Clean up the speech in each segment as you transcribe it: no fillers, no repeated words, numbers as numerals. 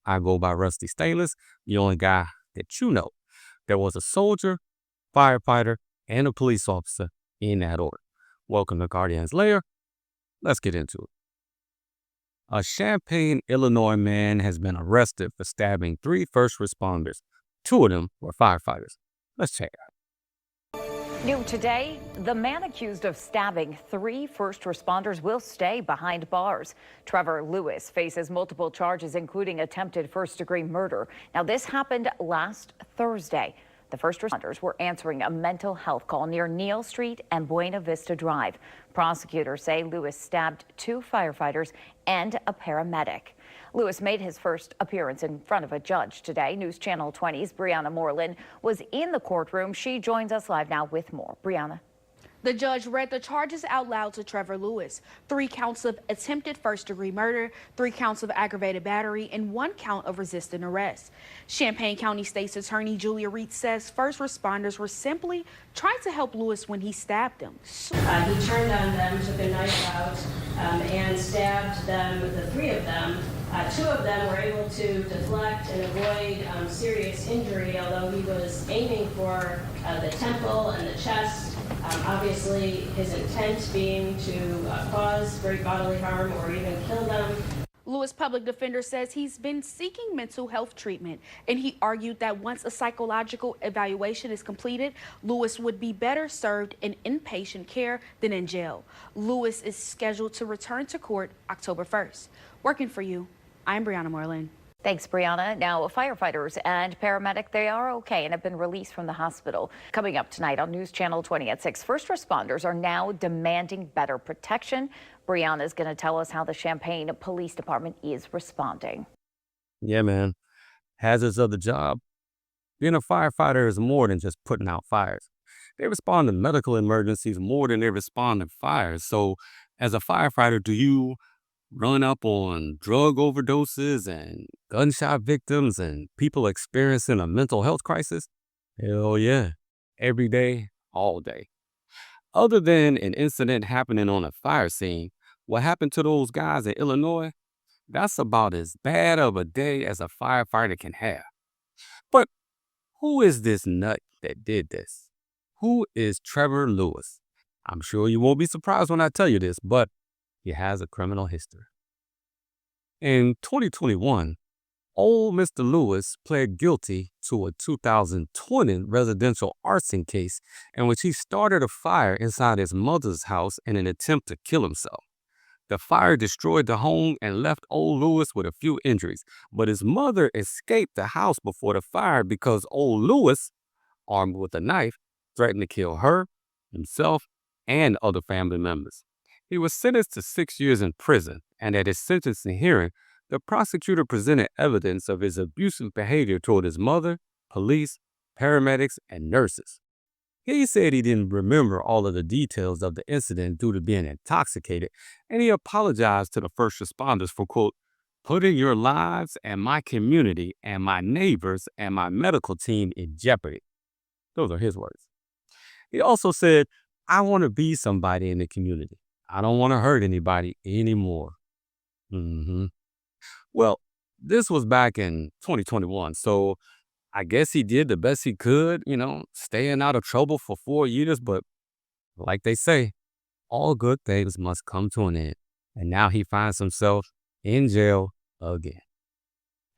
I go by Rusty Stainless, the only guy that you know. There was a soldier, firefighter, and a police officer in that order. Welcome to Guardian's Lair. Let's get into it. A Champaign, Illinois man has been arrested for stabbing 3 first responders. 2 of them were firefighters. Let's check it out. New today, the man accused of stabbing 3 first responders will stay behind bars. Trevor Lewis faces multiple charges, including attempted first-degree murder. Now, this happened last Thursday. The first responders were answering a mental health call near Neal Street and Buena Vista Drive. Prosecutors say Lewis stabbed 2 firefighters and a paramedic. Lewis made his first appearance in front of a judge today. News Channel 20's Brianna Moreland was in the courtroom. She joins us live now with more. Brianna. The judge read the charges out loud to Trevor Lewis. 3 counts of attempted first-degree murder, 3 counts of aggravated battery, and 1 count of resisting arrest. Champaign County State's Attorney Julia Reed says first responders were simply trying to help Lewis when he stabbed them. He turned on them, took a knife out, and stabbed them, the 3 of them. 2 of them were able to deflect and avoid serious injury, although he was aiming for the temple and the chest. Obviously, his intent being to cause great bodily harm or even kill them. Lewis' public defender says he's been seeking mental health treatment, and he argued that once a psychological evaluation is completed, Lewis would be better served in inpatient care than in jail. Lewis is scheduled to return to court October 1st. Working for you, I'm Brianna Moreland. Thanks, Brianna. Now, firefighters and paramedic, they are okay and have been released from the hospital. Coming up tonight on News Channel 20 at 6, first responders are now demanding better protection. Brianna is going to tell us how the Champaign Police Department is responding. Yeah, man. Hazards of the job. Being a firefighter is more than just putting out fires. They respond to medical emergencies more than they respond to fires. So, as a firefighter, do you run up on drug overdoses and gunshot victims and people experiencing a mental health crisis? Hell yeah. Every day, all day. Other than an incident happening on a fire scene, what happened to those guys in Illinois, that's about as bad of a day as a firefighter can have. But who is this nut that did this? Who is Trevor Lewis? I'm sure you won't be surprised when I tell you this, but he has a criminal history. In 2021, old Mr. Lewis pled guilty to a 2020 residential arson case in which he started a fire inside his mother's house in an attempt to kill himself. The fire destroyed the home and left old Lewis with a few injuries, but his mother escaped the house before the fire because old Lewis, armed with a knife, threatened to kill her, himself, and other family members. He was sentenced to 6 years in prison, and at his sentencing hearing, the prosecutor presented evidence of his abusive behavior toward his mother, police, paramedics, and nurses. He said he didn't remember all of the details of the incident due to being intoxicated, and he apologized to the first responders for, quote, putting your lives and my community and my neighbors and my medical team in jeopardy. Those are his words. He also said, I want to be somebody in the community. I don't want to hurt anybody anymore. Well, this was back in 2021, so I guess he did the best he could, staying out of trouble for 4 years, but like they say, all good things must come to an end, and now he finds himself in jail again.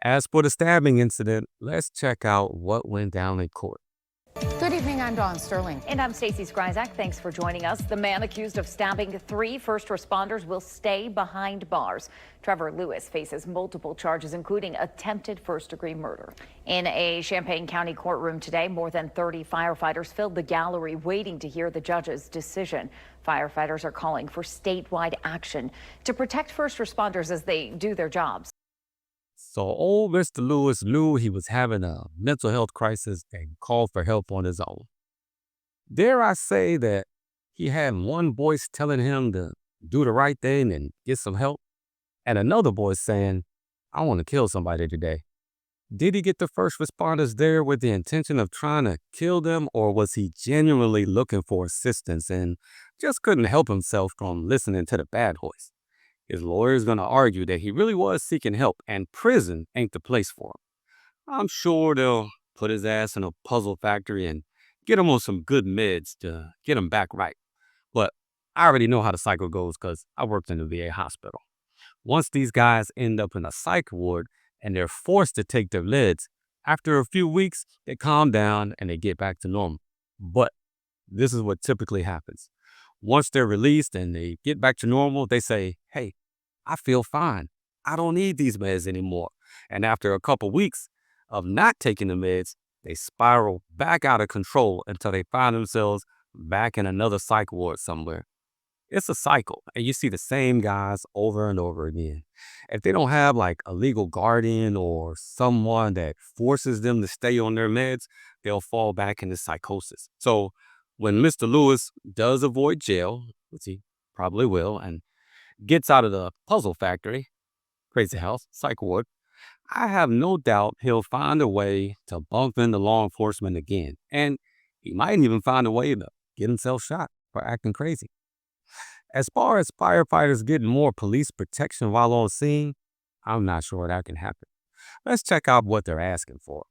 As for the stabbing incident, let's check out what went down in court. Good evening, I'm Dawn Sterling. And I'm Stacey Skryzak. Thanks for joining us. The man accused of stabbing 3 first responders will stay behind bars. Trevor Lewis faces multiple charges, including attempted first-degree murder. In a Champaign County courtroom today, more than 30 firefighters filled the gallery waiting to hear the judge's decision. Firefighters are calling for statewide action to protect first responders as they do their jobs. So old Mr. Lewis knew he was having a mental health crisis and called for help on his own. Dare I say that he had one voice telling him to do the right thing and get some help, and another voice saying, I want to kill somebody today. Did he get the first responders there with the intention of trying to kill them, or was he genuinely looking for assistance and just couldn't help himself from listening to the bad voice? His lawyer is going to argue that he really was seeking help and prison ain't the place for him. I'm sure they'll put his ass in a puzzle factory and get him on some good meds to get him back right. But I already know how the cycle goes because I worked in the VA hospital. Once these guys end up in a psych ward and they're forced to take their meds, after a few weeks, they calm down and they get back to normal. But this is what typically happens. Once they're released and they get back to normal, they say, hey, I feel fine. I don't need these meds anymore. And after a couple weeks of not taking the meds, they spiral back out of control until they find themselves back in another psych ward somewhere. It's a cycle, and you see the same guys over and over again. If they don't have like a legal guardian or someone that forces them to stay on their meds, they'll fall back into psychosis. So when Mr. Lewis does avoid jail, which he probably will, and gets out of the puzzle factory, crazy house, psych ward, I have no doubt he'll find a way to bump into law enforcement again. And he might even find a way to get himself shot for acting crazy. As far as firefighters getting more police protection while on scene, I'm not sure that can happen. Let's check out what they're asking for.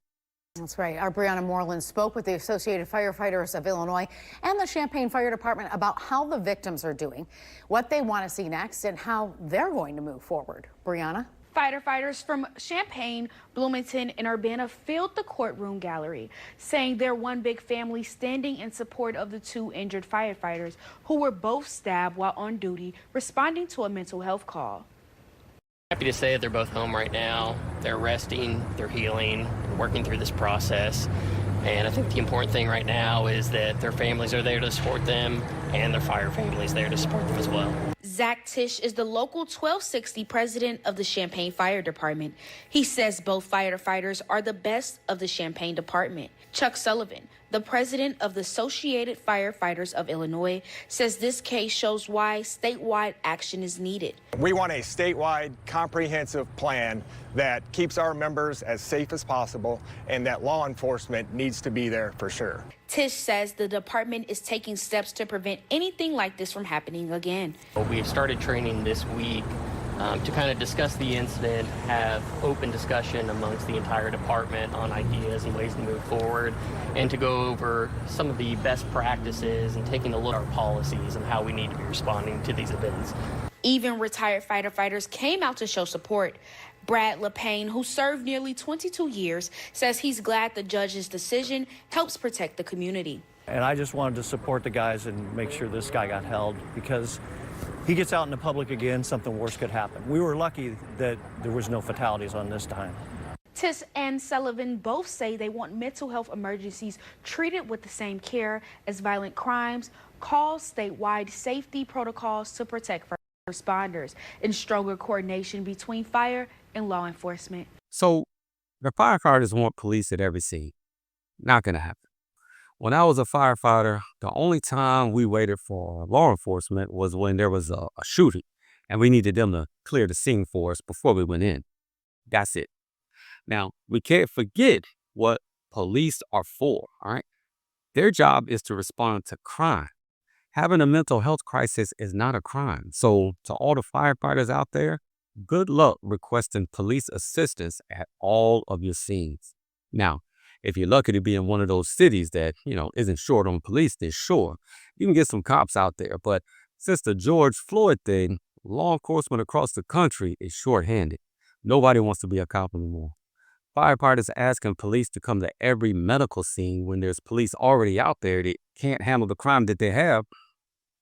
That's right. Our Brianna Moreland spoke with the Associated Firefighters of Illinois and the Champaign Fire Department about how the victims are doing, what they want to see next, and how they're going to move forward. Brianna? Firefighters from Champaign, Bloomington, and Urbana filled the courtroom gallery, saying they're one big family standing in support of the two injured firefighters who were both stabbed while on duty responding to a mental health call. Happy to say that they're both home right now. They're resting, they're healing, working through this process. And I think the important thing right now is that their families are there to support them and their fire families there to support them as well. Zach Tisch is the local 1260 president of the Champaign Fire Department. He says both firefighters are the best of the Champaign department. Chuck Sullivan, the president of the Associated Firefighters of Illinois, says this case shows why statewide action is needed. We want a statewide comprehensive plan that keeps our members as safe as possible, and that law enforcement needs to be there for sure. Tisch says the department is taking steps to prevent anything like this from happening again. We have started training this week to kind of discuss the incident, have open discussion amongst the entire department on ideas and ways to move forward, and to go over some of the best practices and taking a look at our policies and how we need to be responding to these events. Even retired firefighters came out to show support. Brad LePayne, who served nearly 22 years, says he's glad the judge's decision helps protect the community. And I just wanted to support the guys and make sure this guy got held, because he gets out in the public again, something worse could happen. We were lucky that there was no fatalities on this time. Tisch and Sullivan both say they want mental health emergencies treated with the same care as violent crimes, call statewide safety protocols to protect first responders, and stronger coordination between fire and law enforcement. So the firefighters want police at every scene. Not going to happen. When I was a firefighter, the only time we waited for law enforcement was when there was a shooting and we needed them to clear the scene for us before we went in. That's it. Now, we can't forget what police are for, all right? Their job is to respond to crime. Having a mental health crisis is not a crime. So to all the firefighters out there, good luck requesting police assistance at all of your scenes. Now, if you're lucky to be in one of those cities that, isn't short on police, then sure, you can get some cops out there. But since the George Floyd thing, law enforcement across the country is shorthanded. Nobody wants to be a cop anymore. Firefighters asking police to come to every medical scene when there's police already out there that can't handle the crime that they have,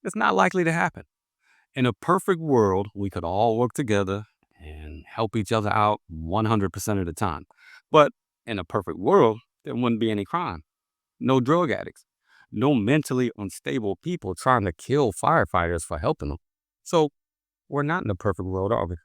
it's not likely to happen. In a perfect world, we could all work together and help each other out 100% of the time. But in a perfect world, there wouldn't be any crime. No drug addicts. No mentally unstable people trying to kill firefighters for helping them. So we're not in a perfect world, are we?